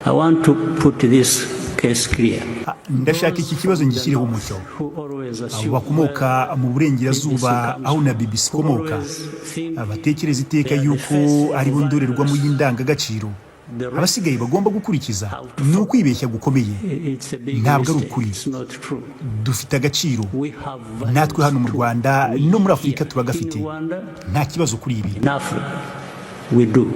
I want to put this case clear. Ndashaka iki kibazo ngishyireho umucyo. Abo bakomoka mu burengerazuba aho na BBC komoka abatekereza iteka yuko ari bo ndorerwamo y'indangagaciro abasigaye bagomba gukurikiza ni ukwibeshya gukomeye. Ntabwo ari ukuri. Dufite agaciro natwe hano mu Rwanda no muri Afurika turagafite. Nta kibazo kuri ibi. We do.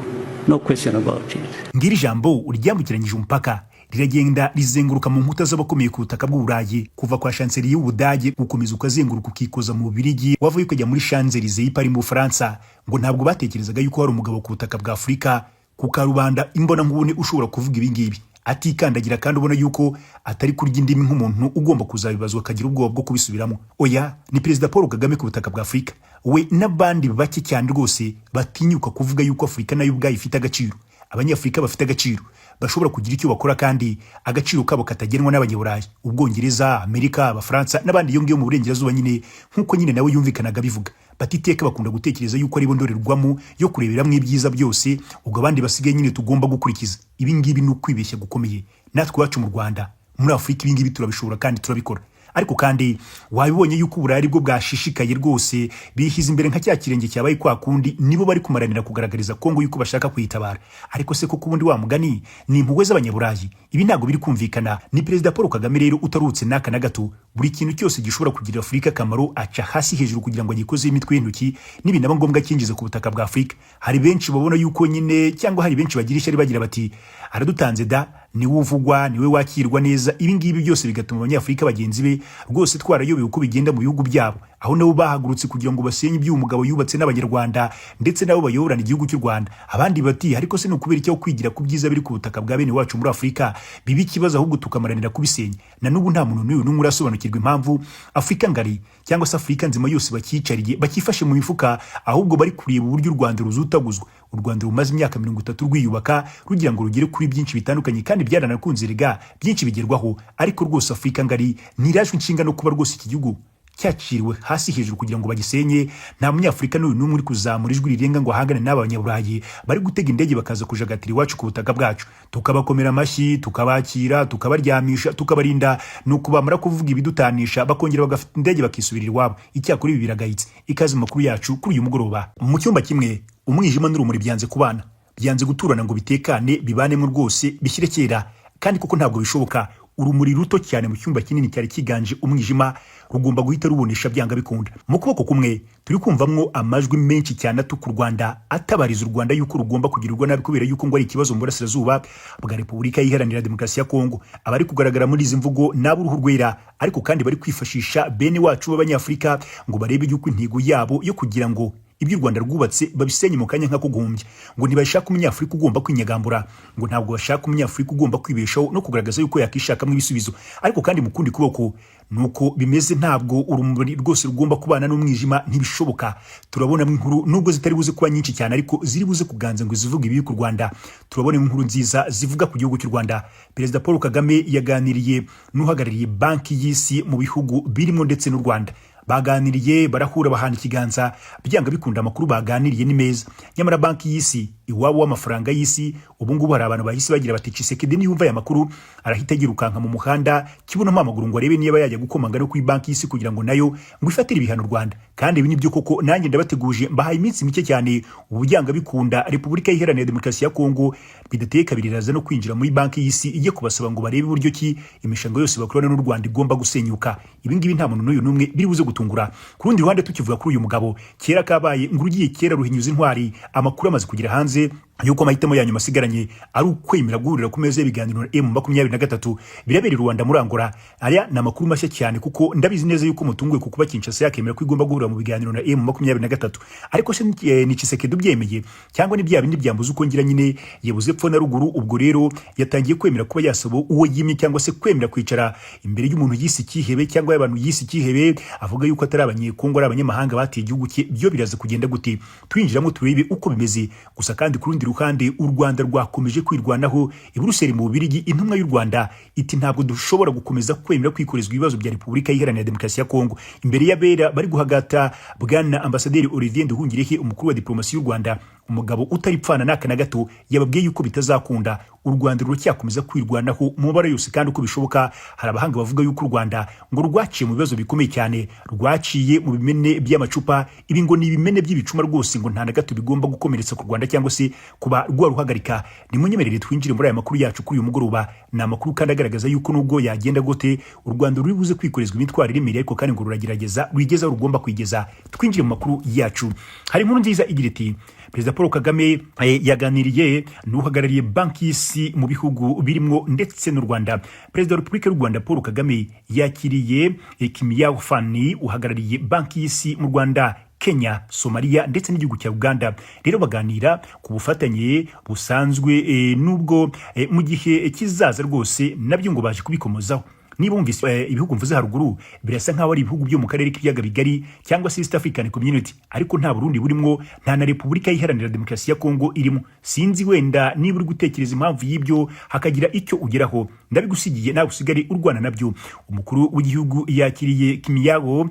No question about it. Ngiri jambo uryambukiranyije umupaka riragenda rizenguruka mu nkuta z'abakomeye ku butaka bw'Uburayi kuva kwa chancelier y'Ubudage gukomeza ukazenguruka ukikoza mu Bubiligi wavuye kujya muri Champs-Élysées y'Paris mu Bufaransa ngo ntabwo batekerezaga yuko hari umugabo ku butaka bwa Afurika ku karubanda imbona nkubone ushobora kuvuga ibi ngibi atikandagira kandi ubona yuko atari kurya indimi nk'umuntu ugomba kuzabibazwa akagira ubwoba bwo kubisubiramo. Oya, ni Perezida Paul Kagame ku butaka bwa Afurika. We n'abandi bake cyane rwose batinyuka kuvuga yuko Afurika nayo ubwayo ifite agaciro. Abanyafurika bafite agaciro bashobora kugira icyo bakora kandi agaciro kabo katagenwa n'Abanyaburayi, Ubwongereza, Amerika, Abafaransa n'abandi yongiye mu burengerazuba nyine nkuko nyine nawe yumvikanaga bivuga. Batiteka bakunda gutekereza yuko ari bo ndorerwamo yo kureberamwe ibyiza byose ubwo abandi basigaye nyine tugomba gukurikiza. Ibi ngibi ni ukwibeshya gukomeye. Natwe wacu mu Rwanda muri Afurika ibi ngibi turabishobora kandi turabikora. Ariko kandi wabibonye yuko Uburayi bwo bwashishikaye rwose bihiza imbere nka cya kirenge cyabaye kwa kundi nibo bari kumaranira kugaragariza Kongo yuko bashaka kuyitabara. Ariko se koko ubundi wa mugani ni impuhwe z'Abanyaburayi. Ibi ntago biri kumvikana. Ni Perezida Paul Kagame rero utarutse naka na gato buri kintu cyose gishobora kugira Afurika akamaro aca hasi hejuru kugira ngo agikoze imitwe y'intoki n'ibinaba ngombwa kinjiza ku butaka bwa Afurika. Hari benshi babona yuko nyine cyangwa hari benshi bagira ishyari bagira bati aradutanze da ni uvugwa niwe wakirwa neza. Ibi ngibi byose bigatuma Abanyafurika bagenzi be rwose twarayobewe uko bigenda mu bihugu byabo aho nabo bahagurutse kugira ngo basenye iby'umugabo yubatse n'Abanyarwanda ndetse nabo bayoborana igihugu cy'u Rwanda. Abandi bati ariko se no kubera icyo kwigira ku byiza biri ku butaka bwa bene wacu muri Afurika bibi ikibazo ahubwo tukamaranira kubisenya. Na n'ubu nta muntu n'uyu urasobanukirwa impamvu Afurika ngari cyangwa se Afurika nzima yose bakicariye bakifashe mu mifuka ahubwo bari kureba uburyo u Rwanda ruzutaguzwa. U Rwanda rumaze imyaka 30 rwiyubaka rugira ngo rugere kuri byinshi bitandukanye kandi byaranakunze rega byinshi bigerwaho. Ariko rwose Afurika ngari nirajwe inshinga no kuba rwose iki gihugu cyaciriwe hasi hejuru kugira ngo bagisenye. Nta munyafurika n'uyu muri kuzamura ijwi rirenga ngo ahangane n'Abanyaburayi bari gutega indege bakaza kujagatira iwacu ku butaka bwacu tukabakomera amashyi tukabakira tukabaryamisha tukabarinda nuko bamara kuvuga ibidutanisha bakongera bagafite indege bakisubirira iwabo. Icyakora ibi biragayitse. Ikaze makuru yacu kuri uyu mugoroba. Mu cyumba kimwe umwijima n'urumuri byanze kubana, byanze guturana ngo bitekane bibanemo rwose bishyire kera kandi kuko ntabwo bishoboka. Urumuri ruto cyane mu cyumba kinini cyari kiganje umwijima rugomba guhita rubonesha byanga bikunda. Mu kuboko kumwe turi kumvamwo amajwi menshi cyane atuku Rwanda atabariza u Rwanda yuko rugomba kugirirwa nabi kubera yuko ngo ari ikibazo mu burasirazuba bwa Repubulika Iharanira Demokarasi ya Kongo. Abari kugaragara muri izi mvugo nabo uruhu rwera ariko kandi bari kwifashisha bene wacu b'Abanyafurika ngo barebe yuko intego yabo yo kugira ngo ibyo Rwanda rwubatse babisenye mu kanya nkako guhumbya. Ngo ntibashaka umunyafurika ugomba kwinyagambura, ngo ntabwo bashaka umunyafurika ugomba kwibeshaho no kugaragaza yuko yakishakamo ibisubizo. Ariko kandi mu kundi kuboko nuko bimeze ntabwo urumuri rwose rugomba kubana n'umwijima ntibishoboka. Turabona inkuru nubwo zitari buze kuba nyinshi cyane ariko ziri buze kuganza ngo zivuga ibi ku Rwanda. Turabona inkuru nziza zivuga ku gihugu cy'u Rwanda. Perezida Paul Kagame yaganiriye n'uhagarariye banki y'isi mu bihugu birimo ndetse n'u Rwanda. Baganiriye barahura bahana ikiganza byanga bikunda amakuru baganiriye ni meza. Nyamara banki y'isi iwabo w'amafaranga y'isi ubu ngubu hari abantu bahise bagira bati Tshisekedi niyumva ya makuru arahita yirukanka mu muhanda kibuno mpamaguru ngo arebe niba yajya gukomanga no kuri banki y'isi kugira ngo nayo ngo ifatire ibihano Rwanda. Kandi ibi nibyo koko nanjye ndabateguje mbahaye iminsi mike cyane uburyanga bikunda Repubulika Iharanira Demokarasi ya Kongo bidateye kabiriraza no kwinjira muri banki y'isi ijye kubasaba ngo barebe uburyo ki imishango yose bakorana n'u Rwanda igomba gusenyuka. Ibi ngibi nta muntu n'uyu numwe biri buze gutungura. Ku rundi ruhande tukivuga kuri uyu mugabo kera kabaye ngurugiye kera ruhinyuza intwari amakuru amaze kugira hanze yuko amahitamo yanyu masigaranye ari ukwemera guhurira ku meza y'ibiganiro na M23 birabera Rwanda muri Angola. Aya na makuru mashya cyane kuko ndabizi neza yuko mutunguye kukuba Kinshasa yakemera ko igomba guhurira mu biganiro na M23. Ariko se ni Tshisekedi ubyemeye cyangwa ni bya bindi byambuza uko ngira nyine yebuze pfo na ruguru. Ubwo rero yatangiye kwemera kuba yasabo uwo yimye cyangwa se kwemera kwicara imbere y'umuntu yisi kihebe cyangwa y'abantu yisi kihebe avuga yuko atari Abanyekongo ari abanyamahanga batiye igihugu cye. Byo biraza kugenda gute twinjiramo turebe uko bimeze. Gusa kandi kurundi rundi ruhande u Rwanda rwakomeje kwirwanaho i Buruseli mu Bubiligi. Intumwa y'u Rwanda iti ntabwo dushobora gukomeza kwemera kwikorezwa ibibazo bya Repubulika Iharanira Demokarasi ya Kongo. Imbere y'abera bari guhagata bwana Ambasaderi Olivier Nduhungirehe, umukuru wa diplomasi y'u Rwanda, umugabo utaripfana n'aka na gato, yababwiye yuko bitazakunda. U Rwanda ruracyakomeza kwirwanaho mu mabara yose kandi uko bishoboka. Hari abahanga bavuga yuko u Rwanda ngo rwaciye mu bibazo bikomeye cyane, rwaciye mu bimene by'amacupa. Ibi ngo ni ibimene by'ibicuma rwose, ngo nta na gato bigomba gukomeretsa ku Rwanda cyangwa se kuba rwaruhagarika. Ni munyemerere twinjire muri aya makuru yacu kuri uyu mugoroba. Ni amakuru kandi agaragaza yuko nubwo yagenda gote u Rwanda ruri buze kwikorezwa imitwaro iremereye, ariko kandi ngo ruragerageza rwigeza rugomba kwigeza. Twinjire mu makuru yacu. Hari inkuru nziza igira iti Perezida Paul Kagame yaganiriye n'uhagarariye banki y'isi mu bihugu birimo ndetse n'u Rwanda. Perezida wa Repubulika y'u Rwanda Paul Kagame yakiriye Kimiyao Fani uhagarariye banki y'isi mu Rwanda, Kenya, Somalia ndetse n'igihugu cya Uganda. Rero baganira ku bufatanye busanzwe nubwo mu gihe kizaza rwose nabyo ngo baje kubikomozaho. Niba umvise ibihugu mvuze haruguru birasa nkaho ari ibihugu byo mu karere k'ibiyaga bigari cyangwa se East African Community, ariko nta Burundi burimo, nta na Repubulika Iharanira Demokarasi ya Kongo irimo. Sinzi wenda niba uri gutekereza impamvu y'ibyo hakagira icyo ugeraho, ndabigusigiye nawe usigare urwana nabyo. Umukuru w'igihugu yakiriye Kimiyao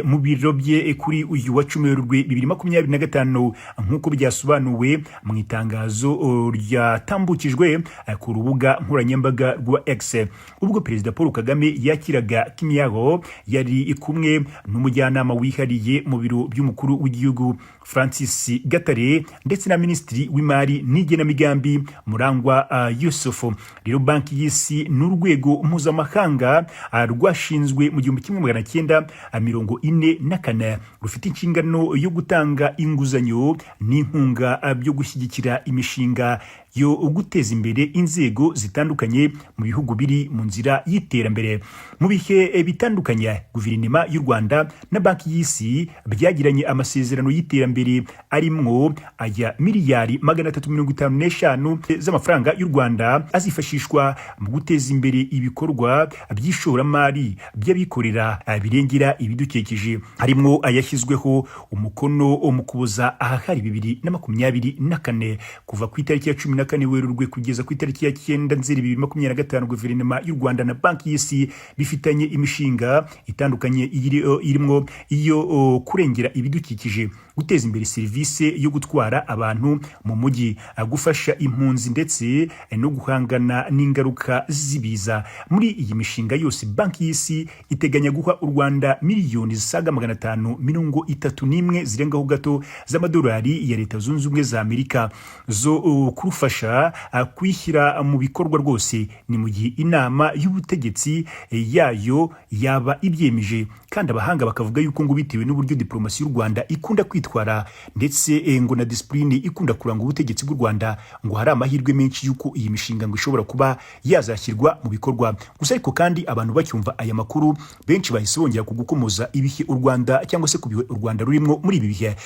mu biro bye kuri uyu wa 10 Werurwe 2025 nk'uko byasobanuwe mu itangazo ryatambukijwe ku rubuga nkoranyambaga rwa X. Ubwo Perezida Paul Kagame yakiraga Kimiyao yari kumwe n'umujyanama wihariye mu biro by'umukuru w'igihugu Francis Gatare ndetse na Minisitiri w'Imari n'Igenamigambi Murangwa Yusufu. Rero banki y'isi n'urwego mpuzamahanga rwashinzwe mu 1944 rufite inshingano yo gutanga inguzanyo n'inkunga byo gushyigikira imishinga yo guteza imbere inzego zitandukanye mu bihugu biri mu nzira y'iterambere. Mu bihe bitandukanye guverinoma y'u Rwanda na banki y'isi byagiranye amasezerano y'iterambere arimwo aya miliyari 355 z'amafaranga y'u Rwanda azifashishwa mu guteza imbere ibikorwa by'ishoramari by'abikorera birengera ibidukikije, harimwo ayashyizweho umukono mu Kuboza ahari 2024 kuva ku itariki ya 14 Werurwe kugeza ku itariki ya 9 Nzeri 2025. Guverinoma y'u Rwanda na banki y'isi bifitanye imishinga itandukanye irimo iyo kurengera ibidukikije, guteza imbere serivisi yo gutwara abantu mu mujyi, gufasha impunzi ndetse no guhangana n'ingaruka z'ibiza. Muri iyi mishinga yose banki y'isi iteganya guha u Rwanda miliyoni zisaga 531 zirengaho gato z'amadolari ya Leta Zunze Ubumwe za Amerika zo kurufasha kwishyira mu bikorwa rwose. Ni mu gihe inama y'ubutegetsi yayo yaba ibyemeje, kandi abahanga bakavuga yuko ngo bitewe n'uburyo diplomasi y'u Rwanda ikunda kwitwara ndetse ngo na discipline ikunda kuranga ubutegetsi bw'u Rwanda, ngo hari amahirwe menshi yuko iyi mishinga ngo ishobora kuba yazashyirwa mu bikorwa. Gusa ariko kandi abantu bacyumva aya makuru benshi bahise bongera kugukomoza ibihe u Rwanda cyangwa se kubihe u Rwanda rurimo muri ibi bihe.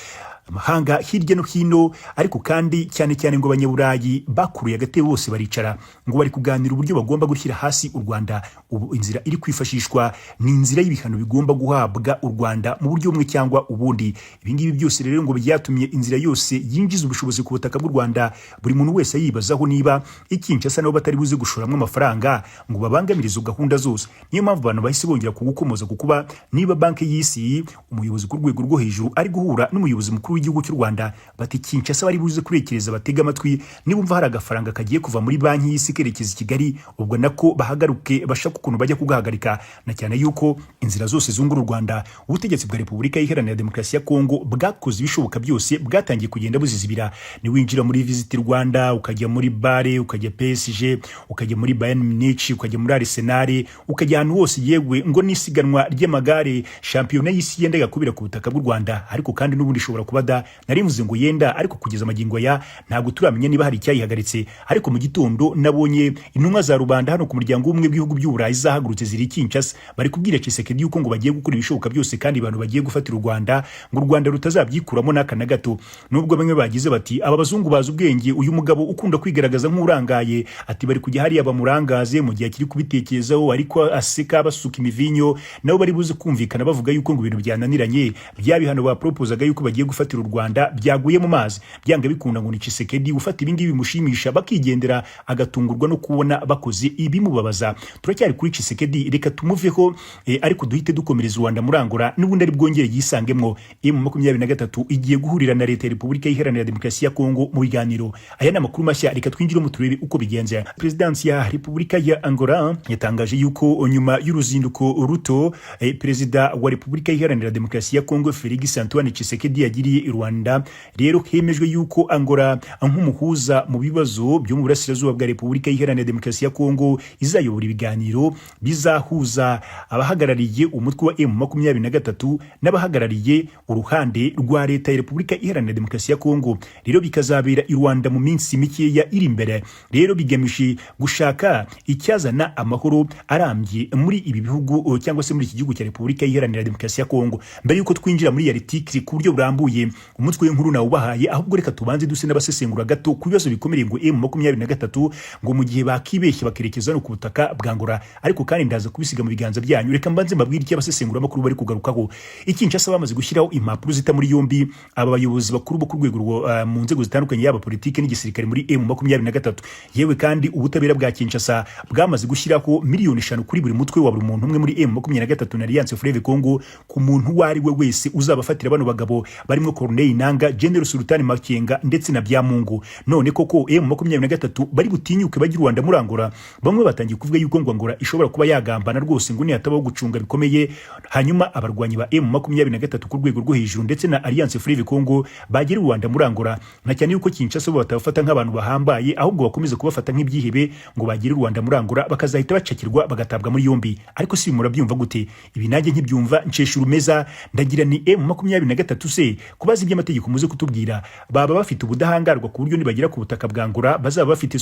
Amahanga hirya no hino ariko kandi cyane cyane ngo abanyaburayi bakuruye agatebe bose baricara ngo bari kuganira uburyo bagomba gushyira hasi u Rwanda. Ubu inzira iri kwifashishwa ni inzira y'ibihano bigomba guhabwa u Rwanda mu buryo bumwe cyangwa ubundi. Ibingibi byose rero ngo byatumye inzira yose yinjiza ubushobozi ku butaka bw'u Rwanda buri muntu wese yibazaho niba Kinshasa nabo batari buze gushoramo amafaranga ngo babangamirize gahunda zose. Niyo mpamvu abantu bahise bongera kugukomoza kukuba niba banki y'isi umuyobozi ku rwego rwo hejuru ari guhura n'umuyobozi mukuru w'igihugu cy'u Rwanda, bati Kinshasa bari buze kurekereza batega amatwi nibumva hari agafaranga kagiye kuva muri banki y'isi kerekeza i Kigali, ubwo nako bahagaruke bashaka ukuntu bajya kugahagarika, na cyane yuko inzira zose zungura u Rwanda ubutegetsi bwa Repubulika Iharanira Demokarasi ya Kongo bwakoze ibishoboka byose, bwatangiye kugenda buzizibira. Ni winjira muri Visit Rwanda ukajya muri Bare, ukajya PSG, ukajya muri Bayern Munich, ukajya muri Arsenal, ukajya ahantu hose yewe ngo nisiganwa ry'amagare shampiyona y'isi yendaga kubira ku butaka bw'u Rwanda. Ariko kandi n'ubundi ishobora kuba narivuze ngo yenda, ariko kugeza magingo ya ntabwo turamenya niba hari icyayihagaritse. Ariko mu gitondo nabonye intumwa za rubanda hano ku muryango umwe bw'ibihugu by'Uburayi zahagurutse ziri Kinshasa, bari kubwira Tshisekedi yuko ngo bagiye gukora ibishoboka byose kandi abantu bagiye gufatira u Rwanda, ngo u Rwanda rutazabyikuramo n'aka na gato. Nubwo bamwe bagize bati aba bazungu bazi ubwenge, uyu mugabo ukunda kwigaragaza nk'urangaye, ati bari kujya hariya bamurangaze mu gihe akiri kubitekerezaho, ariko aseka basuka imivinyo, nabo bari buze kumvikana bavuga yuko ngo ibintu byananiranye, bya bihano ba proposaga yuko bagiye gufatira gufatira u Rwanda byaguye mu mazi. Byanga bikunda ngo ni Tshisekedi ufata ibingibi bimushimisha bakigendera agatungurwa no kubona bakoze ibimubabaza. Turacyari kuri Tshisekedi, reka tumuveho ariko duhite dukomereza Rwanda muri Angola n'ubundi ari bwongere yisangemwo. M23 igiye guhurira na leta ya Repubulika Iharanira Demokarasi ya Kongo mu biganiro. Aya ni amakuru mashya, reka twinjire mu turebe uko bigenze. Presidence ya Repubulika ya Angola yatangaje yuko nyuma y'uruzinduko ruto Perezida wa Repubulika Iharanira Demokarasi ya Kongo Felix Antoine Tshisekedi yagiriye i Rwanda, rero hemejwe yuko Angola nk'umuhuza mu bibazo byo mu burasirazuba bwa Repubulika Iharanira Demokarasi ya Kongo izayobora ibiganiro bizahuza abahagarariye umutwe wa M23 n'abahagarariye uruhande rwa leta ya Repubulika Iharanira Demokarasi ya Kongo. Rero bikazabera i Rwanda mu minsi mikeya iri imbere. Rero bigamije gushaka icyazana amahoro arambye muri ibi bihugu cyangwa se muri iki gihugu cya Repubulika Iharanira Demokarasi ya Kongo. Mbere yuko twinjira muri ya article ku buryo burambuye, umutwe w'inkuru nawo ubahaye, ahubwo reka tubanze duse n'abasesengura gato ku bibazo bikomeye ngo M23 ngo mu gihe bakibeshye bakerekeza no ku butaka bwa Angola, ariko kandi ndaza kubisiga mu biganza byanyu. Reka mbanze mbabwire iki abasesengura makuru bari kugarukaho. Kinshasa bamaze gushyiraho impapuro zita muri yombi aba bayobozi bakuru bo ku rwego mu nzego zitandukanye yaba politike n'igisirikare muri M23. Yewe kandi ubutabera bwa Kinshasa bwamaze gushyiraho miliyoni 5 kuri buri mutwe wa buri muntu umwe muri M23 na Alliance Fleuve Congo ku muntu wari we wese uzabafatira bano bagabo barimo Corneille Nanga, General Sultani Makenga ndetse na Byamungu. None koko M23 bari butinyuke bagira Rwanda muri Angola. Bamwe batangiye kuvuga yuko ngo Angola ishobora kuba yagambana rwose ngo ni hatabaho gucunga bikomeye, hanyuma abarwanyi ba M23 ku rwego rwo hejuru ndetse na Alliance Fleuve Congo bagira Rwanda muri Angola, na cyane yuko Kinshasa bo batabafata nk'abantu bahambaye, ahubwo bakomeza kubafata nk'ibyihebe ngo bagira Rwanda muri Angola bakazahita bacakirwa bagatabwa muri yombi. Ariko si murabyumva gute? Ibi nanjye nkibyumva nceshura umeza ndagira ni M23 se kubaza iby'amategeko muze kutubwira baba bafite ubudahangarwa ku buryo nibagira ku butaka bwa Angola bazaba bafite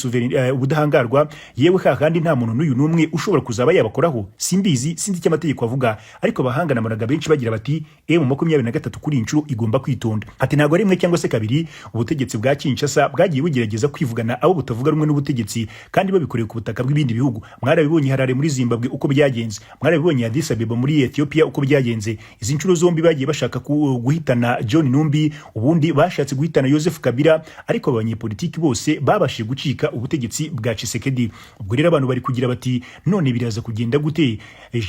ubudahangarwa, yewe kandi nta muntu n'uyu n'umwe ushobora kuzaba yabakoraho. Simbizi, sinzi icyo amategeko avuga, ariko bahangana maraga benshi bagira bati M23 kuri inshuro igomba kwitonda. Ati ntago ari rimwe cyangwa se kabiri ubutegetsi bwa Kinshasa bwagiye bugerageza kwivugana abo butavuga rumwe n'ubutegetsi kandi babikoreye ku butaka bw'ibindi bihugu. Mwarabibonye Harare muri Zimbabwe uko byagenze, mwarabibonye Addis Ababa muri Ethiopia uko byagenze. Izi nshuro zombi bagiye bashaka guhitana John Numbi, ubundi bashatse guhitana Joseph Kabila, ariko abanyepolitiki bose babashije gucika ubutegetsi bwa Tshisekedi. Ubwo rero abantu bari kugira bati none biraza kugenda gute?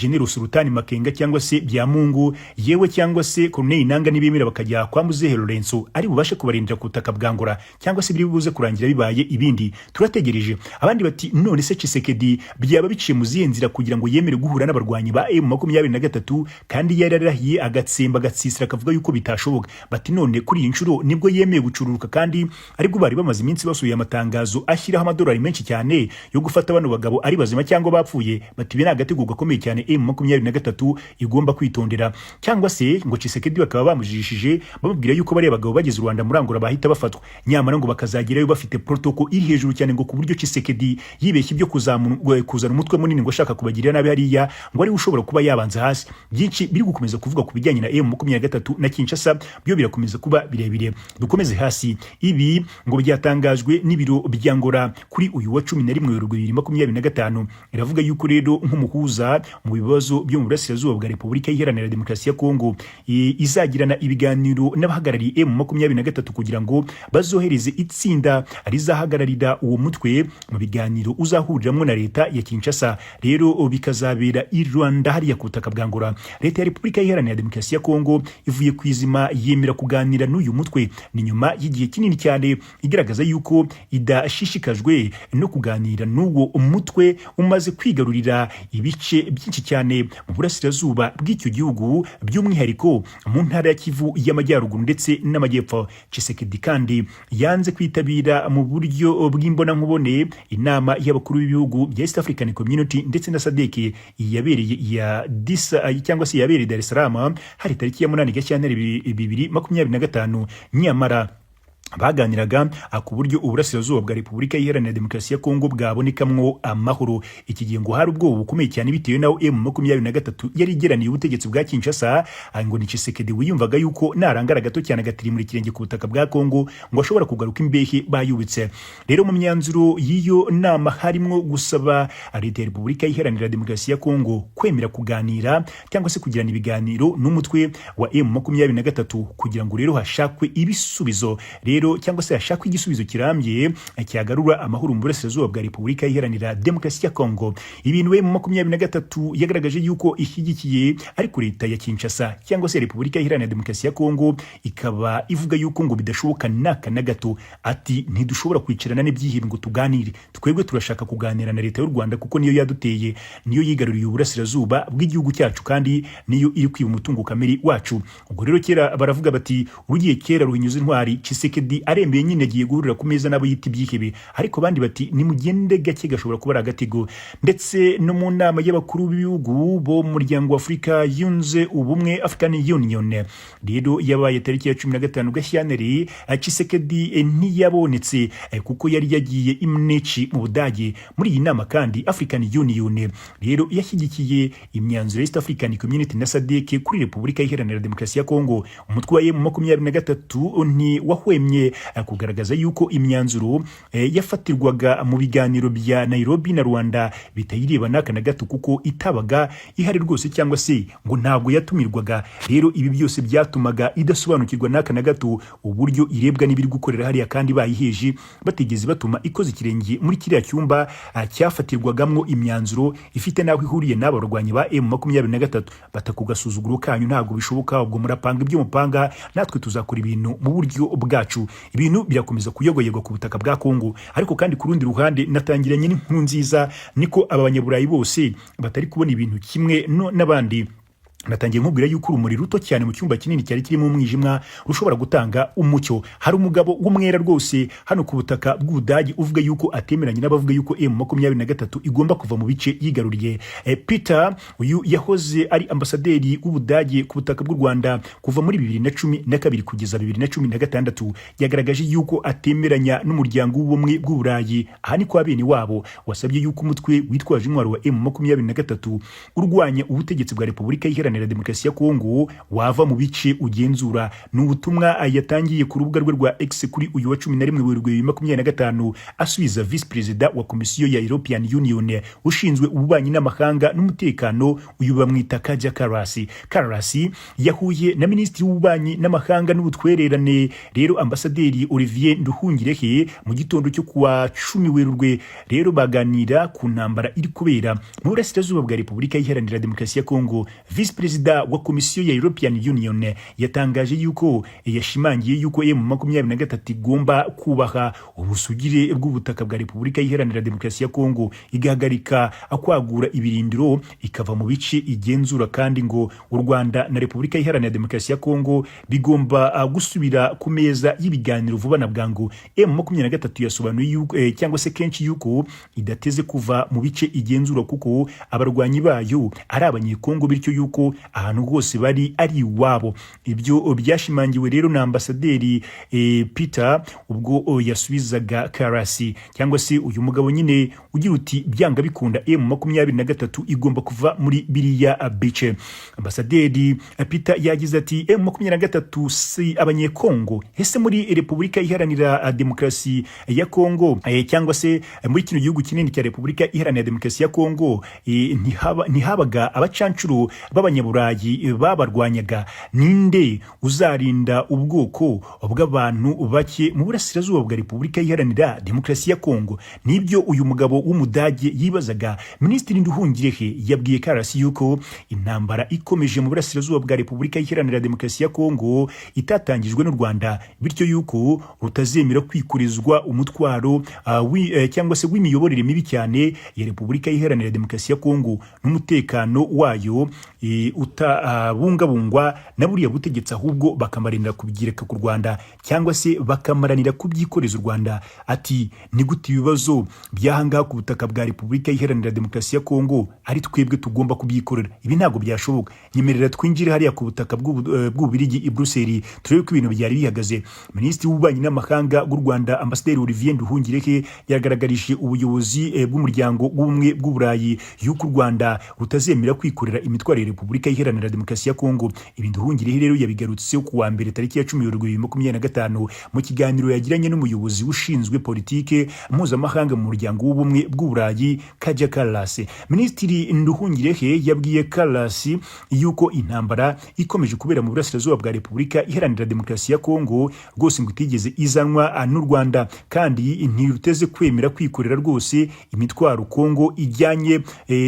General Sultani Makenga cyangwa se Byamungu yewe cyangwa se Corneille Nanga nibemera bakajya kwa Muzehe Lorenzo ari bubashe kubarindira ku butaka bwa Angola, cyangwa se biri buze kurangira bibaye ibindi turategereje. Abandi bati none se Tshisekedi byaba biciye mu zihe nzira kugira ngo yemere guhura n'abarwanyi ba M23 kandi yararahiye agatsemba gatsisira akavuga yuko bitashoboka. Bati none kuri iyi nshuro nibwo yemeye gucururuka kandi aribwo bari bamaze iminsi basuye amatangazo ashyiraho amadolari menshi cyane yo gufata bano bagabo ari bazima cyangwa bapfuye. Bati bina agategurwa gakomeye cyane M23 igomba kwitondera, cyangwa se ngo Tshisekedi bakaba bamujishije bamubwira yuko bari abagabo bageze Rwanda muri Angola bahita bafatwa, nyamara ngo bakazagerayo bafite protocol iri hejuru cyane ngo ku buryo Tshisekedi yibeshye ibyo kuzana umutwe munini ngo ashaka kubagirira nabi hariya ngo ari ushobora kuba yabanza hasi. Byinshi biri gukomeza kuvuga ku bijyanye na M23 na Kinshasa byo birakomeza kuba birebire. Dukomeze hasi. Ibi ngo byatangajwe n'ibiro bya Angola kuri uyu wa 11/2025. Iravuga yuko rero nk'umuhuza mu bibazo byo mu burasirazuba bwa Repubulika Iharanira Demokarasi ya Kongo izagirana ibiganiro n'abahagarariye M23 kugira ngo bazohereze itsinda rizahagararira uwo mutwe mu biganiro uzahuriramo na leta ya Kinshasa. Rero bikazabera i Rwanda hariya ku butaka bwa Angola. Leta ya Repubulika Iharanira Demokarasi ya Kongo ivuye kwizima yemera kuganira n'uyu mutwe ni nyuma y'igihe kinini cyane igaragaza yuko idashishikajwe no kuganira n'uwo umutwe umaze kwigarurira ibice byinshi cyane mu burasirazuba bw'icyo gihugu, by'umwihariko mu ntara ya Kivu y'Amajyaruguru ndetse n'Amajyepfo. Tshisekedi kandi yanze kwitabira mu buryo bw'imbona nkubone inama y'abakuru b'ibihugu bya East African Community ndetse na SADC yabereye ya cyangwa se yabereye Dar es Salaam hari tariki ya 8 Gashyantare 2025. Nyamara baganiraga ku buryo uburasirazuba bwa Repubulika Iharanira Demokarasi ya Kongo bwabonekamwo amahoro. Iki gihe ngo hari ubwoba bukomeye cyane bitewe naho M23 yari igeraniye ubutegetsi bwa Kinshasa, ngo ni Tshisekedi wiyumvaga yuko narangara gato cyane agatiri muri kirenge ku butaka bwa Kongo ngo ashobora kugaruka imbehe bayubitse. Rero mu myanzuro y'iyo nama harimwo gusaba leta ya Repubulika Iharanira Demokarasi ya Kongo kwemera kuganira cyangwa se kugirana ibiganiro n'umutwe wa M23 kugira ngo rero hashakwe ibisubizo cyangwa se hashakwe igisubizo kirambye cyagarura amahoro mu burasirazuba bwa Repubulika Iharanira Demokarasi ya Kongo. Ibintu M23 yagaragaje yuko ishyigikiye, ariko leta ya Kinshasa cyangwa se Repubulika Iharanira Demokarasi ya Kongo ikaba ivuga yuko ngo bidashoboka naka na gato. Ati ntidushobora kwicarana n'ibyihibi ngo tuganire, twebwe turashaka kuganira na leta y'u Rwanda kuko niyo yaduteye, niyo yigaruriye uburasirazuba bw'igihugu cyacu kandi niyo iri kwiba umutungo kamere wacu. Ubwo rero kera baravuga bati urugiye kera ruhinyuza intwari. Tshisekedi arembeye nyine agiye guhurira ku meza nabo yita ibyihebe, ariko abandi bati nimugende gake gashobora kuba ari agatego. Ndetse no mu nama y'abakuru b'ibihugu bo mu muryango wa Afurika yunze ubumwe, African Union, rero yabaye tariki ya 15 Gashyantare, Tshisekedi ntiyabonetse kuko yari yagiye imneci mu Budage. Muri iyi nama kandi African Union rero yashyigikiye imyanzuro ya East African Community na SADC kuri Repubulika Iharanira Demokarasi ya Kongo. Umutwe wa M23 ni wahwemye kugaragaza yuko imyanzuro yafatirwaga mu biganiro bya Nairobi na Rwanda bitayireba naka na gato kuko itabaga ihari rwose cyangwa se ngo ntabwo yatumirwaga. Rero ibi byose byatumaga idasobanukirwa naka na gato uburyo irebwa n'ibiri gukorera hariya, kandi bayiheje batigeze batuma ikoze ikirenge muri kiriya cyumba cyafatirwagamwo imyanzuro ifite naho ihuriye n'abarwanyi ba M23. Batakugasuzuguro kanyu ntabwo bishoboka, ubwo murapanga ibyo mupanga, natwe tuzakora ibintu mu buryo bwacu. Ibintu birakomeza kuyogoyerwa ku butaka bwa Kongo. Ariko kandi ku rundi ruhande natangiranye n'inkuru nziza, niko abanyaburayi bose batari kubona ibintu kimwe n'abandi. Natangiye nkubwira yuko urumuri ruto cyane mu cyumba kinini cyari kirimo umwijima rushobora gutanga umucyo. Hari umugabo w'umwera rwose hano ku butaka bw'Ubudage uvuga yuko atemeranye n'abavuga yuko M23 igomba kuva mu bice yigaruriye. Peter uyu yahoze ari ambasaderi w'Ubudage ku butaka bw'u Rwanda kuva muri 2012 kugeza 2016, yagaragaje yuko atemeranya n'umuryango w'ubumwe bw'Uburayi. Aha ni kwa bene wabo wasabye yuko umutwe witwaje intwaro wa M23 urwanya ubutegetsi bwa Repubulika Iharanira Demokarasi ya Kongo wava mu bice ugenzura. N'ubutumwa yatangiye ku rubuga rwe rwa X kuri uyu wa 11 Werurwe 2025 asubiza Vice President wa Komisiyo ya European Union ushinzwe ububanyi n'amahanga n'umutekano, uyu bamwita Kaja Kallas yahuye na Minisitiri w'ububanyi n'amahanga n'ubutwererane rero Ambasaderi Olivier Nduhungirehe mu gitondo cyo kuwa 10 Werurwe. Rero baganira ku ntambara iri kubera mu burasirazuba bwa Repubulika Iharanira Demokarasi ya Kongo. Vice President wa Komisiyo ya European Union yatangaje yuko yashimangiye yuko M23 igomba kubaha ubusugire bw'ubutaka bwa Repubulika Iharanira Demokarasi ya Kongo, igahagarika akwagura ibirindiro ikava mu bice igenzura, kandi ngo u Rwanda na Repubulika Iharanira Demokarasi ya Kongo bigomba gusubira ku meza y'ibiganiro vuba na bwangu. M23 yasobanuye yuko cyangwa se kenshi yuko idateze kuva mu bice igenzura kuko abarwanyi bayo ari abanyekongo, bityo yuko ahantu hose bari ari iwabo. Ibyo byashimangiwe rero na Ambasaderi Peter ubwo yasubizaga Kallas, cyangwa se uyu mugabo nyine ugira uti byanga bikunda M23 igomba kuva muri biriya bice. Ambasaderi Peter yagize ati M23 si abanyekongo. Ese muri Repubulika Iharanira Demokarasi ya Kongo cyangwa se muri kino gihugu kinini cya Repubulika Iharanira Demokarasi ya Kongo ntihabaga abacancuro b'abanyaburayi babarwanyaga? Ninde uzarinda ubwoko bw'abantu bake mu burasirazuba bwa Repubulika Iharanira Demokarasi ya Kongo? Nibyo uyu mugabo w'Umudage yibazaga. Minisitiri Nduhungirehe yabwiye Kallas yuko intambara ikomeje mu burasirazuba bwa Repubulika Iharanira Demokarasi ya Kongo itatangijwe n'u Rwanda, bityo yuko rutazemera kwikurizwa umutwaro cyangwa se w'imiyoborere mibi cyane ya Repubulika Iharanira Demokarasi ya Kongo n'umutekano wayo utabungabungwa na buriya butegetsi, ahubwo bakamaranira kubyireka ku Rwanda cyangwa se bakamaranira kubyikoreza u Rwanda. Ati ni gute ibibazo byahangaha ku butaka bwa Repubulika Iharanira Demokarasi ya Kongo ari twebwe tugomba kubyikorera? Ibi ntabwo byashoboka. Nyemerera twinjire hariya ku butaka bw'Ububirigi i Bruxelles turebe ko ibintu byari bihagaze. Minisitiri w'Ububanyi n'Amahanga bw'u Rwanda Ambasaderi Olivier Nduhungirehe yagaragarije ubuyobozi bw'umuryango w'ubumwe bw'Uburayi yuko u Rwanda rutazemera kwikorera imitwaro ya Repubulika Iharanira Demokarasi ya Kongo. Ibi Nduhungirehe rero yabigarutse ku wa mbere tariki ya 10 Werurwe 2025 mu kiganiro yagiranye n'umuyobozi ushinzwe politike mpuzamahanga mu muryango w'ubumwe bw'Uburayi Kaja Kallas. Minisitiri Nduhungirehe yabwiye Kallas yuko intambara ikomeje kubera mu burasirazuba bwa Repubulika Iharanira Demokarasi ya Kongo rwose ngo itigeze izanwa n'u Rwanda, kandi ntiruteze kwemera kwikorera rwose imitwaro Kongo ijyanye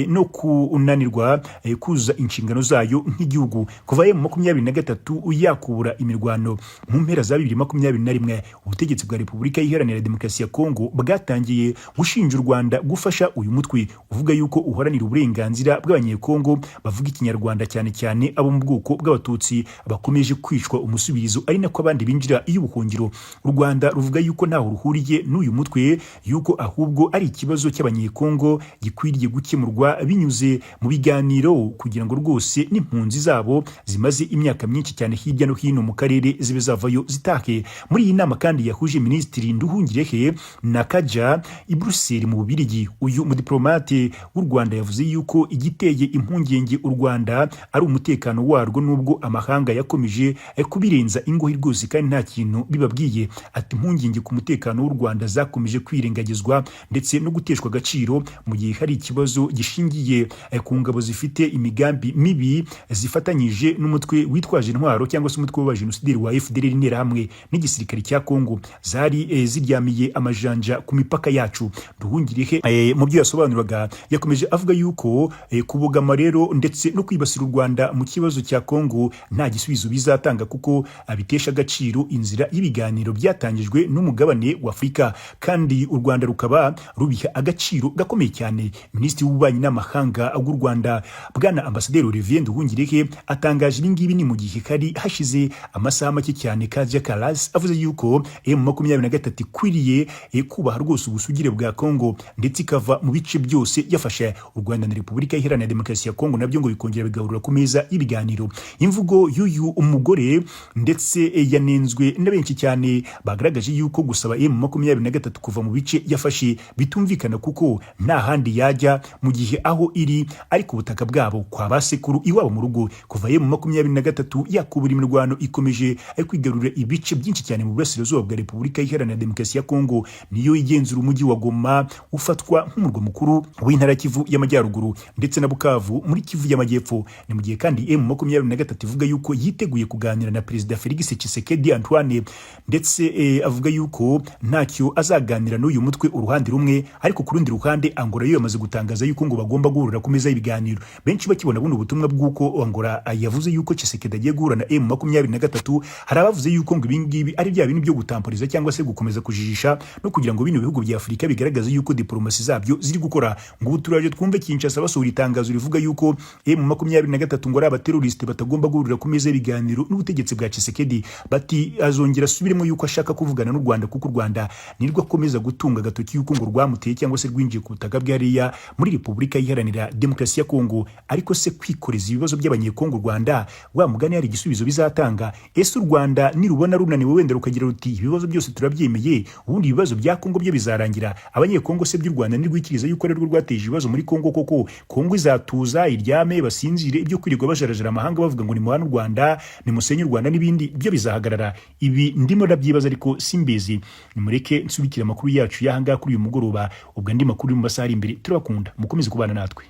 no kunanirwa kuzuza inshingano zayo nk'igihugu. Kuva mu 2023 yakubura imirwano mu mpera za 2021 ubutegetsi bwa Repubulika Iharanira Demokarasi ya Kongo bwatangiye gushinja u Rwanda gufasha uyu mutwe uvuga yuko uharanira uburenganzira bw'abanyekongo bavuga ikinyarwanda, cyane cyane abo mu bwoko bw'abatutsi bakomeje kwicwa umusubirizo, ari nako abandi binjira iy'ubuhungiro. U Rwanda ruvuga yuko ntaho ruhuriye n'uyu mutwe, yuko ahubwo ari ikibazo cy'abanyekongo gikwiriye gukemurwa binyuze mu biganiro kugira ngo rwose n'impunzi zabo zimaze imyaka myinshi cyane hirya no hino mu karere zibe zavayo zitake. Muri iyi nama kandi yahuje Minisitiri Nduhungirehe na Kaja i Bruxelles mu Bubiligi. Uyu mudiplomate w'u Rwanda yavuze yuko igiteye impungenge u Rwanda ari umutekano warwo, nubwo amahanga yakomeje kubirenza ingohi rwose kandi nta kintu bibabwiye. Ati impungenge ku mutekano w'u Rwanda zakomeje kwirengagizwa ndetse no guteshwa agaciro mu gihe hari ikibazo gishingiye ku ngabo zifite imigambi mibi zifatanyije n'umutwe witwaje intwaro cyangwa se umutwe w'abajenosideri wa FDLR n'interahamwe n'igisirikare cya Kongo zari ziryamiye amajanja ku mipaka yacu. Nduhungirehe mu byo yasobanuraga yakomeje avuga yuko kubogama rero ndetse no kwibasira u Rwanda mu kibazo cya Kongo nta gisubizo bizatanga, kuko abitesha agaciro inzira y'ibiganiro byatangijwe n'umugabane wa Afurika, kandi u Rwanda rukaba rubiha agaciro gakomeye cyane. Minisitiri w'Ububanyi n'Amahanga w'u Rwanda Bwana Ambasaderi Olivier Nduhungirehe atangaje ibi ngibi ni mu gihe kari hashize amasaha make cyane Kaja Kallas avuze yuko M23 ikwiriye kubaha rwose ubusugire bwa Kongo ndetse ikava mu bice byose yafasha. U Rwanda na Repubulika Iharanira Demokarasi ya Kongo nabyo ngo bikongera bigahurira ku meza y'ibiganiro. Imvugo y'uyu umugore ndetse yanenzwe na benshi cyane bagaragaje yuko gusaba M23 kuva mu bice yafashe bitumvikana, kuko nta handi yajya mu gihe aho iri ari ku butaka bwabo kwa basekuru iwabo mu rugo. Kuva M23 yakubura imirwano ikomeje kwigarurira ibice byinshi cyane mu burasirazuba bwa Repubulika Iharanira Demokarasi ya Kongo, niyo igenzura umujyi wa Goma ufatwa nk'umurwa mukuru w'intara Kivu y'Amajyaruguru ndetse na Bukavu muri Kivu y'Amajyepfo. Ni mu gihe kandi M23 ivuga yuko yiteguye kuganira na Perezida Felix Tshisekedi Antoine, ndetse avuga yuko ntacyo azaganira n'uyu mutwe uruhande rumwe, ariko ku rundi ruhande Angola yo yamaze gutangaza yuko ngo bagomba guhurira ku meza y'ibiganiro. Benshi bakibona buno ubutumwa bw'uko Angola yavuze yuko Tshisekedi agiye guhura na M23, hari abavuze yuko ngo ibingibi ari bya bintu byo gutamporiza cyangwa se gukomeza kujijisha no kugira ngo bino bihugu bya Afurika bigaragaze yuko diplomasi zabyo ziri gukora. Ngo uturaje twumve Kinshasa basohora itangazo rivuga yuko M23 ngo ari abateroriste batagomba guhurira ku meza y'ibiganiro n'ubutegetsi bwa Tshisekedi. Bati azongera asubiremo yuko ashaka kuvugana n'u Rwanda, kuko u Rwanda nirwo akomeza gutunga agatoki yuko ngo rwamuteye cyangwa se rwinjiye ku butaka bw'ariya muri Repubulika Iharanira Demokarasi ya Kongo. Ariko se kwikoreza ibibazo by'abanyekongo Rwanda wa mugani hari igisubizo bizatanga? Ese u Rwanda nirubona runaniwe wenda rukagira ruti ibibazo byose turabyemeye, ubundi ibibazo bya Kongo byo bizarangira? Abanyekongo se by'u Rwanda nirwikiriza yuko ari rwo rwateje ibibazo muri Kongo? Koko Kongo izatuza iryame basinzire ibyo kwirirwa bajarajara amahanga bavuga ngo ni muhana u Rwanda ni musenye u Rwanda n'ibindi byo bizahagarara? Ibi ndimo ndabyibaza ariko simbizi. Nimureke nsubikira amakuru yacu yahanga kuri uyu mugoroba, ubwo andi makuru mu masaha imbere. Turabakunda, mukomeze kubana natwe.